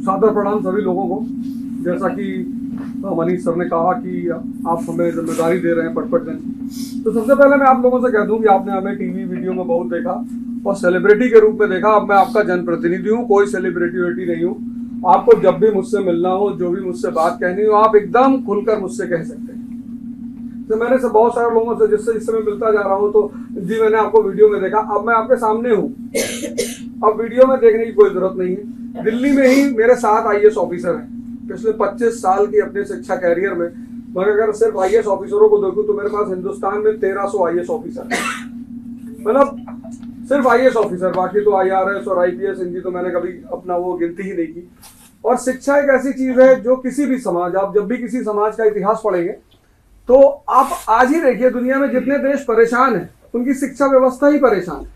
सादर प्रणाम सभी लोगों को। जैसा कि मनीष सर ने कहा कि आप हमें जिम्मेदारी दे रहे हैं पटपटगंज, तो सबसे पहले मैं आप लोगों से कह दूं कि आपने हमें टीवी वीडियो में बहुत देखा और सेलिब्रिटी के रूप में देखा। अब मैं आपका जनप्रतिनिधि हूँ, कोई सेलिब्रिटी नहीं हूँ। आपको जब भी मुझसे मिलना हो, जो भी मुझसे बात कहनी हो, आप एकदम खुलकर मुझसे कह सकते हैं। तो मैंने से बहुत सारे लोगों से जिससे मैं मिलता जा रहा हूँ, तो जी मैंने आपको वीडियो में देखा, अब मैं आपके सामने हूँ, अब वीडियो में देखने की कोई जरूरत नहीं है। दिल्ली में ही मेरे 7 IAS ऑफिसर हैं पिछले 25 साल की अपने शिक्षा कैरियर में। मगर अगर सिर्फ IAS ऑफिसरों को देखूं तो मेरे पास हिंदुस्तान में 1300 IAS ऑफिसर हैं, मतलब सिर्फ IAS ऑफिसर। बाकी तो IRS और IPS इनकी तो मैंने कभी अपना वो गिनती ही नहीं की। और शिक्षा एक ऐसी चीज है जो किसी भी समाज, आप जब भी किसी समाज का इतिहास पढ़ेंगे तो आप आज ही देखिए दुनिया में जितने देश परेशान हैं उनकी शिक्षा व्यवस्था ही परेशान है।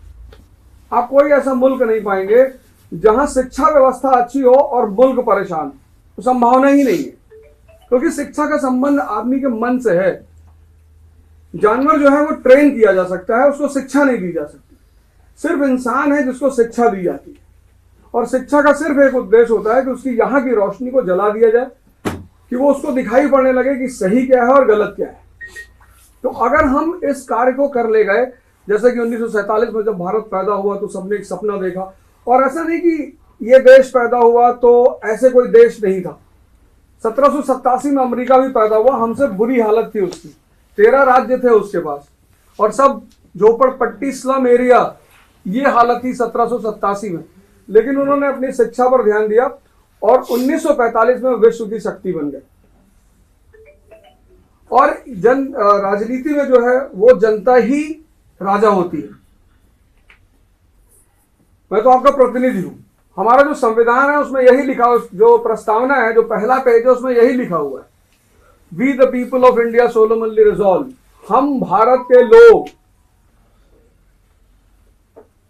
आप कोई ऐसा मुल्क नहीं पाएंगे जहां शिक्षा व्यवस्था अच्छी हो और मुल्क परेशान, तो संभावना ही नहीं है, क्योंकि शिक्षा का संबंध आदमी के मन से है। जानवर जो है वो ट्रेन किया जा सकता है, उसको शिक्षा नहीं दी जा सकती। सिर्फ इंसान है जिसको शिक्षा दी जाती है, और शिक्षा का सिर्फ एक उद्देश्य होता है कि उसकी यहाँ की रोशनी को जला दिया जाए, कि वो उसको दिखाई पड़ने लगे कि सही क्या है और गलत क्या है। तो अगर हम इस कार्य को कर ले गए, जैसे कि 1947 में जब भारत पैदा हुआ तो सबने एक सपना देखा, और ऐसा नहीं कि ये देश पैदा हुआ तो ऐसे कोई देश नहीं था। 1787 में अमेरिका भी पैदा हुआ, हमसे बुरी हालत थी उसकी, 13 राज्य थे उसके पास, और सब झोपड़पट्टी स्लम एरिया, ये हालत थी 1787 में। लेकिन उन्होंने अपनी शिक्षा पर ध्यान दिया और 1945 में विश्व की शक्ति बन गए। और राजनीति में जो है वो जनता ही राजा होती है। मैं तो आपका प्रतिनिधि हूं। हमारा जो संविधान है उसमें यही लिखा, जो प्रस्तावना है, जो पहला पेज है उसमें यही लिखा हुआ है, we the people of India solemnly resolve, हम भारत के लोग।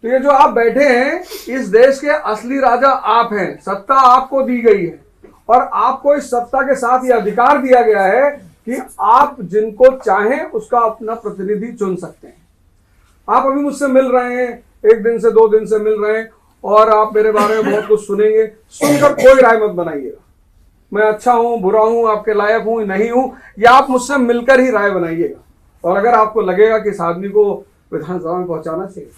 तो ये जो आप बैठे हैं, इस देश के असली राजा आप हैं, सत्ता आपको दी गई है, और आपको इस सत्ता के साथ यह अधिकार दिया गया है कि आप जिनको चाहें उसका अपना प्रतिनिधि चुन सकते हैं। आप अभी मुझसे मिल रहे हैं, 1 दिन से 2 दिन से मिल रहे हैं, और आप मेरे बारे में बहुत कुछ सुनेंगे। सुनकर कोई राय मत बनाइएगा, मैं अच्छा हूं, बुरा हूं, आपके लायक हूं, नहीं हूं, या आप मुझसे मिलकर ही राय बनाइएगा। और अगर आपको लगेगा कि इस आदमी को विधानसभा में पहुंचाना चाहिए